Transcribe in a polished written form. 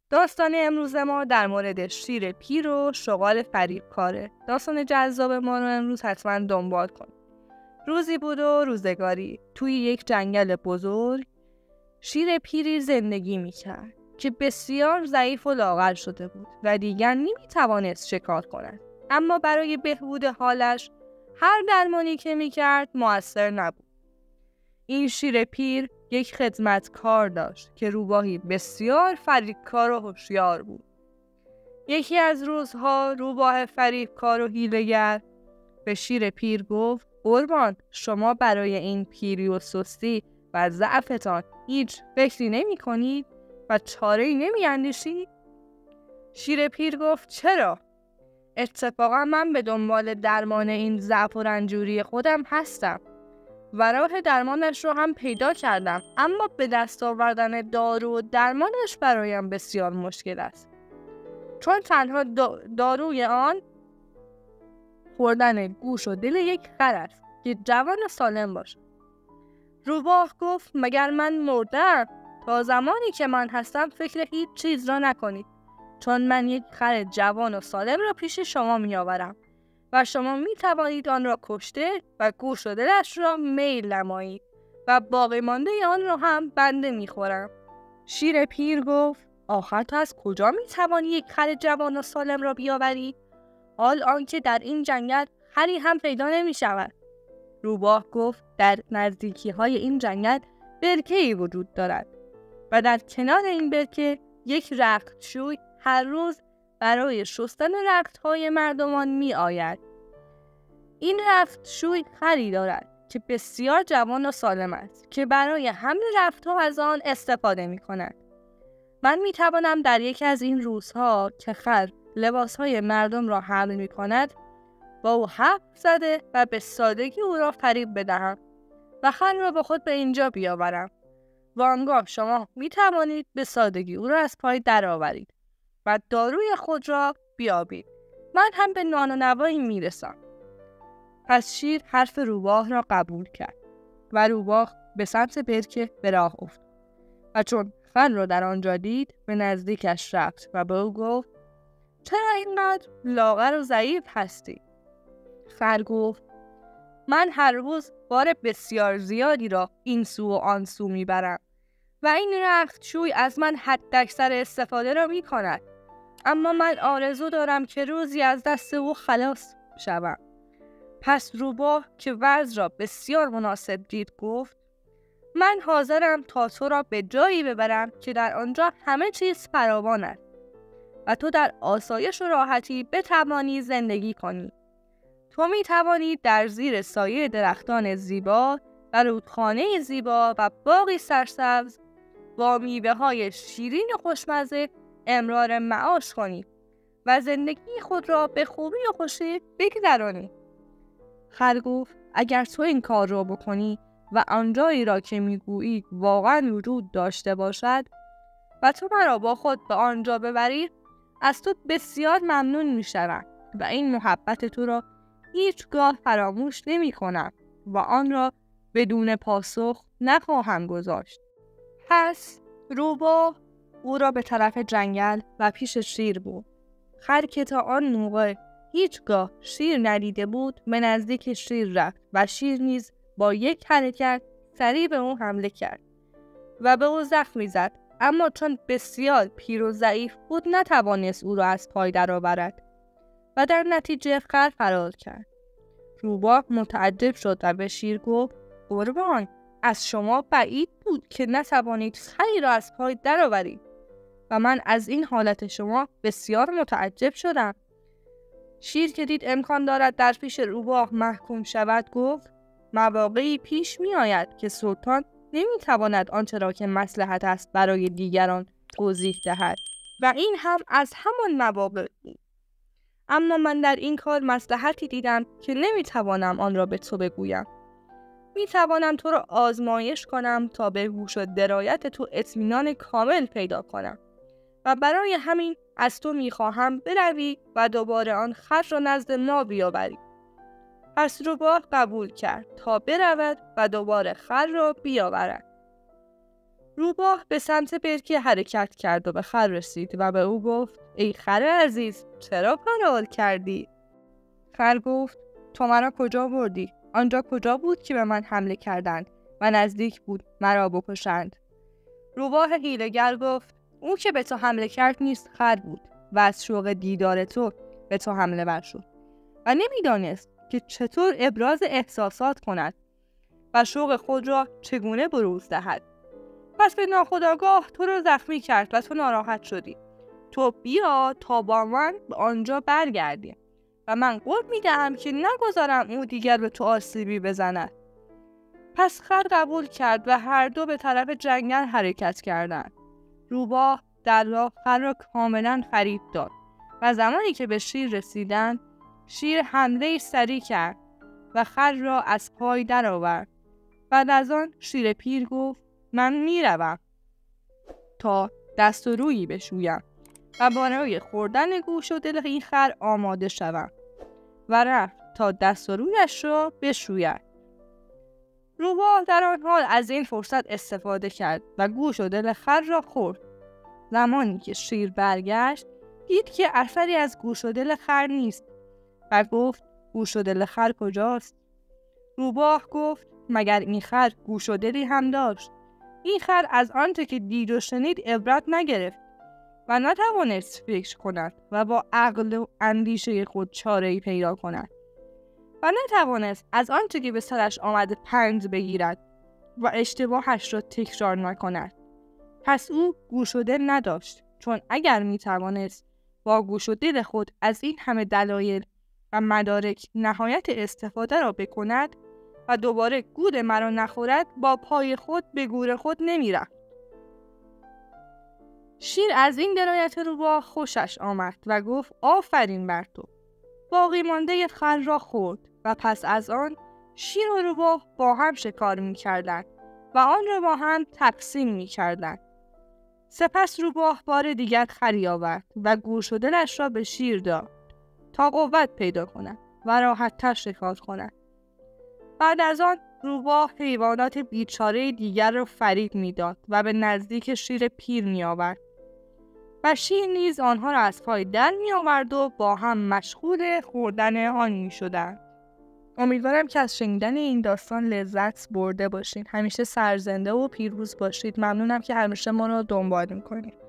داستان امروز ما در مورد شیر پیر و شغال فریبکاره. داستان جذاب ما رو امروز حتما دنبال کن. روزی بود و روزگاری توی یک جنگل بزرگ شیر پیری زندگی میکرد که بسیار ضعیف و لاغر شده بود و دیگر نمیتوانست شکار کند. اما برای بهبود حالش هر درمانی که میکرد مؤثر نبود. این شیر پیر یک خدمتکار داشت که روباهی بسیار فریبکار و هوشیار بود. یکی از روزها روباه فریبکار و حیله‌گر به شیر پیر گفت: قربان، شما برای این پیری و سستی و ضعفتان هیچ فکری نمی کنید و چاره‌ای نمی اندیشید؟ شیر پیر گفت: چرا؟ اتفاقا من به دنبال درمان این ضعف و رنجوری خودم هستم و راه درمانش رو هم پیدا کردم، اما به دست آوردن دارو و درمانش برایم بسیار مشکل است، چون تنها داروی آن خوردن گوش و دل یک خر است که جوان و سالم باشد. روباه گفت: مگر من مردم؟ تا زمانی که من هستم فکر هیچ چیز را نکنید، چون من یک خر جوان و سالم را پیش شما می آورم و شما می توانید آن را کشته و گوش و دلش را میل نمایید و باقی مانده آن را هم بنده می خورم. شیر پیر گفت: آخر تو از کجا می توانی یک خر جوان و سالم را بیاوری؟ حال آنکه در این جنگل خری هم پیدا نمی شود. روباه گفت: در نزدیکی های این جنگل برکه‌ای وجود دارد و در کنار این برکه یک رختشوی هر روز برای شستن رختهای مردمان می آید. این رختشوی خری دارد که بسیار جوان و سالم است که برای حمل رختها از آن استفاده می کند. من می توانم در یکی از این روزها که خر لباسهای مردم را حمل می کند با او حرف زده و به سادگی او را فریب بدهم و خر را با خود به اینجا بیاورم و آنگاه شما می توانید به سادگی او را از پای درآورید و داروی خود را بیابید. من هم به نان و نوایی می رسم. پس شیر حرف روباه را قبول کرد و روباه به سمت برکه به راه افتاد و چون خر را در آنجا دید به نزدیکش رفت و به او گفت: چرا اینقدر لاغر و ضعیف هستی؟ خر گفت: من هر روز بار بسیار زیادی را این سو و آن سو میبرم و این رختشوی از من حداکثر استفاده را می کند، اما من آرزو دارم که روزی از دست او خلاص شوم. پس روباه که وضع را بسیار مناسب دید گفت: من حاضرم تا تو را به جایی ببرم که در آنجا همه چیز فراوان است و تو در آسایش و راحتی بتوانی زندگی کنی. تو می توانی در زیر سایه درختان زیبا و رودخانه زیبا و باغی سرسبز با میوه های شیرین و خوشمزه امرار معاش کنی و زندگی خود را به خوبی و خوشی بگذرانی. خر گفت: اگر تو این کار را بکنی و آنجایی را که میگویی واقعا وجود داشته باشد و تو مرا با خود به آنجا ببری، از تو بسیار ممنون میشوم و این محبت تو را هیچگاه فراموش نمی کنم و آن را بدون پاسخ نخواهم گذاشت. پس روباه او را به طرف جنگل و پیش شیر برد. خر که تا آن موقع هیچگاه شیر ندیده بود به نزدیک شیر رفت و شیر نیز با یک حرکت سریع به او حمله کرد و به او زخمی زد، اما چون بسیار پیر و ضعیف بود نتوانست او را از پای درآورد و در نتیجه خر فرار کرد. روباه متعجب شد و به شیر گفت: قربان، از شما بعید بود که نتوانید خری را از پای درآورید و من از این حالت شما بسیار متعجب شدم. شیر که دید امکان دارد در پیش روباه محکوم شود گفت: مواقعی پیش می آید که سلطان نمی تواند آنچه را که مصلحت است برای دیگران توضیح دهد و این هم از همان مواقع بود. اما من در این کار مصلحتی دیدم که نمی توانم آن را به تو بگویم. می توانم تو را آزمایش کنم تا به هوش و درایت تو اطمینان کامل پیدا کنم و برای همین از تو می خواهم بروی و دوباره آن خر را نزد ما بیاوری. پس روباه قبول کرد تا برود و دوباره خر را بیاورد. روباه به سمت برکه حرکت کرد و به خر رسید و به او گفت ای خر عزیز، چرا فرار کردی؟ خر گفت تو مرا کجا بردی؟ آنجا کجا بود که به من حمله کردند و نزدیک بود مرا بکشند؟ روباه حیله‌گر گفت او که به تو حمله کرد نیست، خر بود و از شوق دیدار تو به تو حمله ور شد و نمیدانست که چطور ابراز احساسات کند و شوق خود را چگونه بروز دهد. پس به ناخودآگاه تو رو زخمی کرد و تو ناراحت شدی. تو بیا تا با من به آنجا برگردیم و من قول میدهم که نگذارم او دیگر به تو آسیبی بزند. پس خر قبول کرد و هر دو به طرف جنگل حرکت کردند. روباه در راه خر را کاملا فریب داد و زمانی که به شیر رسیدند، شیر حمله سریع کرد و خر را از پای درآورد. بعد از آن شیر پیر گفت من میروم تا دست و رویی بشویم و برای خوردن گوش و دل این خر آماده شوم و رفت تا دست و رویش را بشوید. روباه در آن حال از این فرصت استفاده کرد و گوش و دل خر را خورد. زمانی که شیر برگشت دید که اثری از گوش و دل خر نیست و گفت گوش و دل خر کجاست؟ روباه گفت مگر این خر گوش و دلی هم داشت؟ این خر از آنچه که دید و شنید عبرت نگرفت و نتوانست فکر کند و با عقل و اندیشه خود چاره‌ای پیدا کند و نتوانست از آنچه که به سرش آمده پند بگیرد و اشتباهش را تکرار نکند. پس او گوش و دل نداشت، چون اگر میتوانست با گوش و دل خود از این همه دلایل و مدارک نهایت استفاده را بکند و دوباره گور مرا نخورد، با پای خود به گور خود نمیرفت. شیر از این درایت روباه خوشش آمد و گفت آفرین بر تو. باقی مانده خر را خورد و پس از آن شیر و روباه با هم شکار می‌کردند و آن را با هم تقسیم می‌کردند. سپس روباه بار دیگر خری آورد و گوش و دلش را به شیر داد تا قوت پیدا کند و راحت‌تر شکار کند. بعد از آن روباه حیوانات بیچاره دیگر را فریب می‌داد و به نزدیک شیر پیر می‌آورد و شیر نیز آنها را از پای در می‌آورد و با هم مشغول خوردن آن می‌شدند. امیدوارم که از شنیدن این داستان لذت برده باشین. همیشه سرزنده و پیروز باشید. ممنونم که همیشه ما رو دنبال می‌کنید.